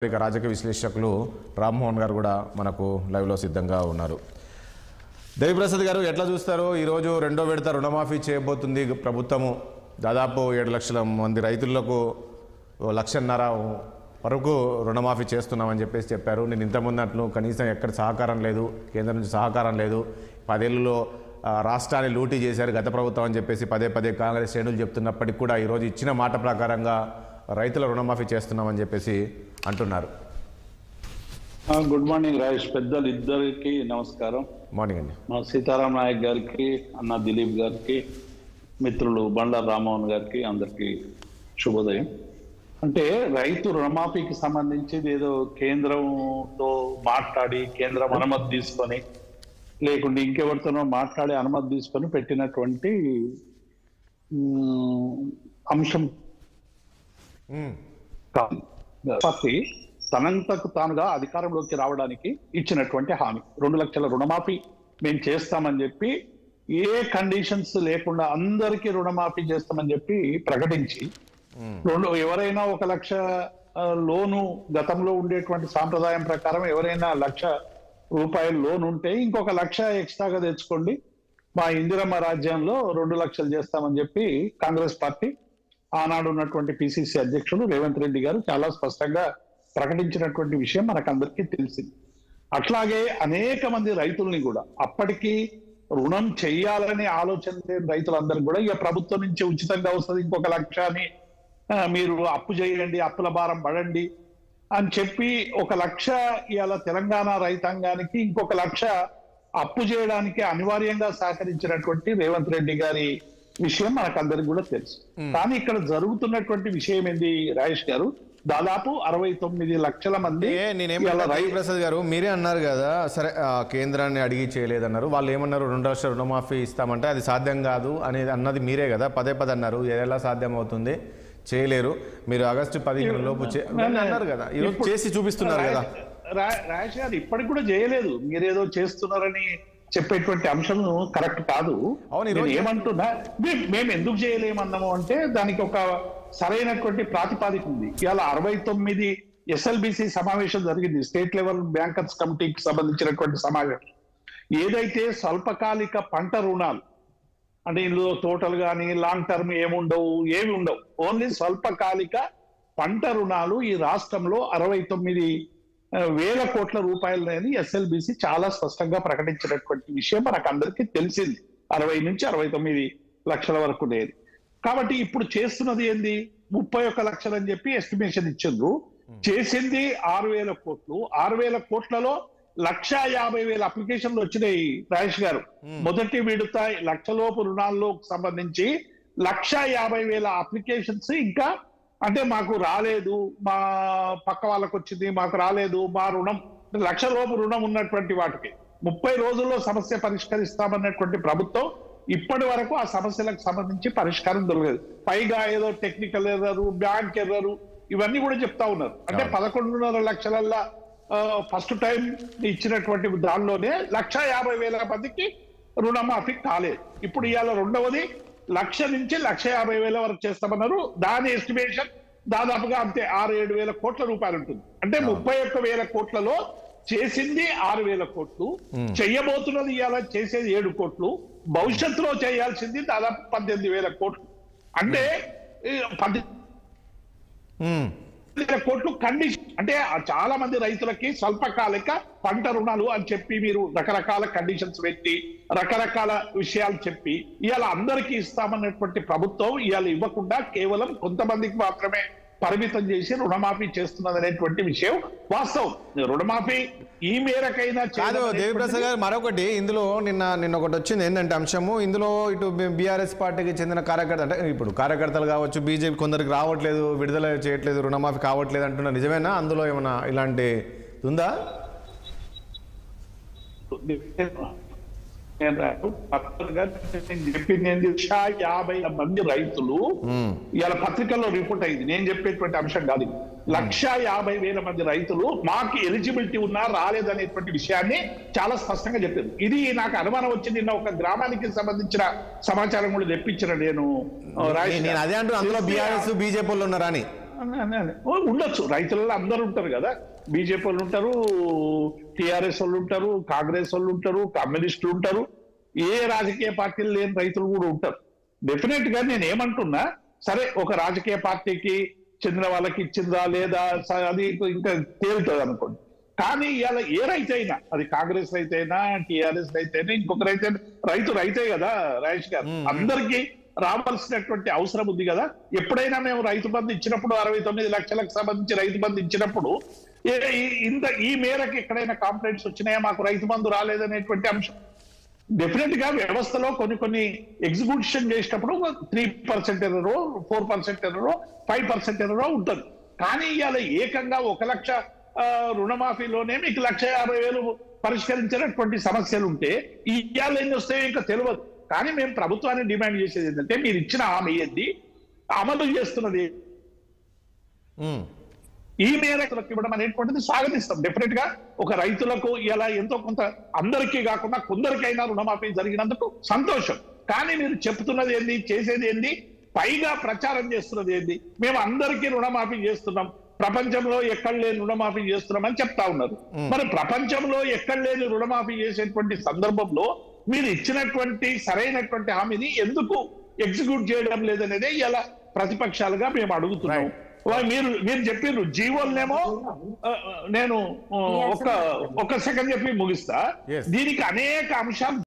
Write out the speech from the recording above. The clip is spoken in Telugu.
ఇక రాజకీయ విశ్లేషకులు రామ్మోహన్ గారు కూడా మనకు లైవ్లో సిద్ధంగా ఉన్నారు. దేవిప్రసాద్ గారు ఎట్లా చూస్తారు? ఈరోజు రెండో విడత రుణమాఫీ చేయబోతుంది ప్రభుత్వము. దాదాపు 7 లక్షల మంది రైతులకు 1.5 లక్షల వరకు రుణమాఫీ చేస్తున్నామని చెప్పారు. నేను ఇంతకుముందు కనీసం ఎక్కడ సహకారం లేదు, కేంద్రం నుంచి సహకారం లేదు, 10 ఏళ్ళలో రాష్ట్రాన్ని లూటీ చేశారు గత ప్రభుత్వం అని చెప్పేసి పదే కాంగ్రెస్ శ్రేణులు చెప్తున్నప్పటికీ కూడా ఈరోజు ఇచ్చిన మాట ప్రకారంగా రైతుల రుణమాఫీ చేస్తున్నామని చెప్పేసి అంటున్నారు. గుడ్ మార్నింగ్ రాజేష్, పెద్దలు ఇద్దరికి నమస్కారం. మార్నింగ్ అండి. మా సీతారాం నాయక్ గారికి, అన్న దిలీప్ గారికి, మిత్రులు బండారు రామ్మోహన్ గారికి అందరికి శుభోదయం. అంటే రైతు రుణమాఫీకి సంబంధించి ఏదో కేంద్రంతో మాట్లాడి కేంద్రం అనుమతి తీసుకొని లేకుంటే ఇంకెవరితోనో మాట్లాడి అనుమతి తీసుకొని పెట్టినటువంటి అంశం పార్టీ తనంతకు తానుగా అధికారంలోకి రావడానికి ఇచ్చినటువంటి హామీ 2 లక్షల రుణమాఫీ మేము చేస్తామని చెప్పి, ఏ కండిషన్స్ లేకుండా అందరికీ రుణమాఫీ చేస్తామని చెప్పి ప్రకటించి, ఎవరైనా 1 లక్ష లోను గతంలో ఉండేటువంటి సాంప్రదాయం ప్రకారం ఎవరైనా 1 లక్ష రూపాయల లోన్ ఉంటే ఇంకొక 1 లక్ష ఎక్స్ట్రాగా తెచ్చుకోండి, మా ఇందిరమ్మ రాజ్యంలో 2 లక్షలు చేస్తామని చెప్పి కాంగ్రెస్ పార్టీ ఆనాడు ఉన్నటువంటి పిసిసి అధ్యక్షుడు రేవంత్ రెడ్డి గారు చాలా స్పష్టంగా ప్రకటించినటువంటి విషయం మనకందరికీ తెలిసింది. అట్లాగే అనేక మంది రైతుల్ని కూడా అప్పటికి రుణం చెయ్యాలనే ఆలోచన లేని రైతులందరూ కూడా ఇక ప్రభుత్వం నుంచి ఉచితంగా వస్తుంది, ఇంకొక 1 లక్ష అని మీరు అప్పు చేయండి, అప్పుల భారం పడండి అని చెప్పి 1 లక్ష ఇవాళ తెలంగాణ రైతాంగానికి ఇంకొక 1 లక్ష అప్పు చేయడానికి అనివార్యంగా సహకరించినటువంటి రేవంత్ రెడ్డి గారి విషయం మనకందరికి కూడా తెలుసు. కానీ ఇక్కడ జరుగుతున్నటువంటి విషయం ఏంది రాజేష్ గారు, దాదాపు 69 లక్షల మంది. ప్రసాద్ గారు మీరే అన్నారు కదా, సరే కేంద్రాన్ని అడిగి చేయలేదన్నారు, వాళ్ళు ఏమన్నారు 2 లక్షల రుణమాఫీ ఇస్తామంటే అది సాధ్యం కాదు అనేది అన్నది మీరే కదా, పదే అన్నారు. ఎలా సాధ్యం అవుతుంది, చేయలేరు, మీరు ఆగస్టు 15 లోపు అన్నారు కదా, ఈరోజు చేసి చూపిస్తున్నారు కదా. రాజేష్ గారు ఇప్పటికి కూడా చేయలేదు, మీరేదో చేస్తున్నారని చెప్పేటువంటి అంశం కరెక్ట్ కాదు. ఏమంటున్నా, మేము ఎందుకు చేయలేమన్నాము అంటే దానికి ఒక సరైనటువంటి ప్రాతిపాదిక ఉంది. ఇవాళ 69 SLBC సమావేశం జరిగింది, స్టేట్ లెవెల్ బ్యాంకర్స్ కమిటీకి సంబంధించినటువంటి సమావేశం. ఏదైతే స్వల్పకాలిక పంట రుణాలు అంటే ఇందులో టోటల్ కానీ లాంగ్ టర్మ్ ఏమి ఉండవు, ఓన్లీ స్వల్పకాలిక పంట రుణాలు ఈ రాష్ట్రంలో 69,000 కోట్ల రూపాయలని SLBC చాలా స్పష్టంగా ప్రకటించినటువంటి విషయం మనకు అందరికీ తెలిసింది. 60 నుంచి 69 లక్షల వరకు లేదు. కాబట్టి ఇప్పుడు చేస్తున్నది ఏంది, 31 లక్షలు అని చెప్పి ఎస్టిమేషన్ ఇచ్చిండ్రు. చేసింది 6,000 కోట్లు. 6,000 కోట్లలో 1,50,000 అప్లికేషన్లు వచ్చినాయి రాజేష్ గారు. మొదటి విడత 1 లక్షలోపు రుణాల్లో సంబంధించి 1,50,000 అప్లికేషన్స్ ఇంకా అంటే మాకు రాలేదు, మా పక్క వాళ్ళకు వచ్చింది, మాకు రాలేదు, మా రుణం 1 లక్షలోపు రుణం ఉన్నటువంటి వాటికి 30 రోజుల్లో సమస్య పరిష్కరిస్తామన్నటువంటి ప్రభుత్వం ఇప్పటి వరకు ఆ సమస్యలకు సంబంధించి పరిష్కారం దొరకలేదు. పైగా ఏదో టెక్నికల్ ఎర్రరు, బ్యాంక్ ఎర్రరు ఇవన్నీ కూడా చెప్తా ఉన్నారు. అంటే 11.5 లక్షలల్లా ఫస్ట్ టైం ఇచ్చినటువంటి దానిలోనే 1,50,000 మందికి రుణమాఫీ కాలేదు. ఇప్పుడు ఇవాళ రెండవది 1 లక్ష నుంచి 1,50,000 వరకు చేస్తామన్నారు. దాని ఎస్టిమేషన్ దాదాపుగా అంతే 6,000-7,000 కోట్ల రూపాయలు ఉంటుంది. అంటే 31,000 కోట్లలో చేసింది 6,000 కోట్లు, చెయ్యబోతున్నది ఇవాళ చేసేది 7 కోట్లు, భవిష్యత్తులో చేయాల్సింది దాదాపు 18,000 కోట్లు. అంటే 18,000 కోట్లు కండిషన్. అంటే చాలా మంది రైతులకి స్వల్పకాలిక పంట రుణాలు అని చెప్పి మీరు రకరకాల కండిషన్స్ పెట్టి రకరకాల విషయాలు చెప్పి ఇవాళ అందరికీ ఇస్తామన్నటువంటి ప్రభుత్వం ఇవాళ ఇవ్వకుండా కేవలం కొంతమందికి మాత్రమే పరిమితం చేసి రుణమాఫీ చేస్తున్నది అనేటువంటి విషయం వాస్తవం. రుణమాఫీ ఈ మేరకైనా కాదు. దేవిప్రసాద్ గారు మరొకటి ఇందులో నిన్న ఒకటి వచ్చింది ఏంటంటే అంశము, ఇందులో ఇటు బీఆర్ఎస్ పార్టీకి చెందిన కార్యకర్త అంటే ఇప్పుడు కార్యకర్తలు కావచ్చు, బీజేపీ కొందరికి రావట్లేదు, విడుదల చేయట్లేదు, రుణమాఫీ కావట్లేదు అంటున్నారు. నిజమేనా? అందులో ఏమైనా ఇలాంటి ఉందా? చెప్పింది 150 మంది రైతులు ఇవాళ పత్రికల్లో రిపోర్ట్ అయింది, నేను చెప్పేటువంటి అంశం కాదు. 150,000 మంది రైతులు మాకు ఎలిజిబిలిటీ ఉన్నా రాలేదనేటువంటి విషయాన్ని చాలా స్పష్టంగా చెప్పారు. ఇది నాకు అనుమానం వచ్చింది. నిన్న ఒక గ్రామానికి సంబంధించిన సమాచారం కూడా తెప్పించిన నేను అదే అంటూ అందులో బీఆర్ఎస్ బీజేపీ ఉన్నారని ఉండొచ్చు, రైతులలో అందరూ ఉంటారు కదా, బీజేపీ వాళ్ళు ఉంటారు, టిఆర్ఎస్ వాళ్ళు ఉంటారు, కాంగ్రెస్ వాళ్ళు ఉంటారు, కమ్యూనిస్టులు ఉంటారు, ఏ రాజకీయ పార్టీలు లేని రైతులు కూడా ఉంటారు. డెఫినెట్ గా నేను ఏమంటున్నా, సరే ఒక రాజకీయ పార్టీకి చెందిన వాళ్ళకి ఇచ్చిందా లేదా అది ఇంకా తేలుతుంది అనుకోండి. కానీ ఇవాళ ఏ రైతు అయినా, అది కాంగ్రెస్ రైతు అయినా, టిఆర్ఎస్ రైతు అయినా, ఇంకొక రైతు రైతే కదా రాజేష్ గారు, అందరికీ రావాల్సినటువంటి అవసరం ఉంది కదా. ఎప్పుడైనా మేము రైతు బంధు ఇచ్చినప్పుడు 69 లక్షలకు సంబంధించి రైతు బంధు ఇచ్చినప్పుడు ఈ మేరకు ఎక్కడైనా కంప్లైంట్స్ వచ్చినాయా, మాకు రైతు బంధు రాలేదనేటువంటి అంశం? డెఫినెట్ గా వ్యవస్థలో కొన్ని ఎగ్జిక్యూషన్ చేసేటప్పుడు 3% ఎర్రరో, 4% ఎర్రరో, 5% ఎర్రరో ఉంటుంది. కానీ ఇవాళ ఏకంగా 1 లక్ష రుణమాఫీలోనే మీకు 1,50,000 పరిష్కరించినటువంటి సమస్యలు ఉంటే ఇవాళ ఎన్ని వస్తాయో ఇంకా తెలియదు. కానీ మేము ప్రభుత్వాన్ని డిమాండ్ చేసేది ఏంటంటే, మీరు ఇచ్చిన హామీ ఏంది, అమలు చేస్తున్నది ఈ మేరకు ఇవ్వడం అనేటువంటిది స్వాగతిస్తాం. డెఫినెట్ గా ఒక రైతులకు ఇలా ఎంతో కొంత, అందరికీ కాకుండా కొందరికైనా రుణమాఫీ జరిగినందుకు సంతోషం. కానీ మీరు చెప్తున్నది ఏంది, చేసేది ఏంది, పైగా ప్రచారం చేస్తున్నది ఏంది, మేము అందరికీ రుణమాఫీ చేస్తున్నాం, ప్రపంచంలో ఎక్కడ లేని రుణమాఫీ చేస్తున్నామని చెప్తా ఉన్నారు. మరి ప్రపంచంలో ఎక్కడ లేని రుణమాఫీ చేసేటువంటి సందర్భంలో మీరు ఇచ్చినటువంటి సరైనటువంటి హామీని ఎందుకు ఎగ్జిక్యూట్ చేయడం లేదనేదే ఇలా ప్రతిపక్షాలుగా మేము అడుగుతున్నాం. మీరు చెప్పారు జీవోలనేమో, నేను ఒక సెకండ్ చెప్పి ముగిస్తా. దీనికి అనేక అంశాలు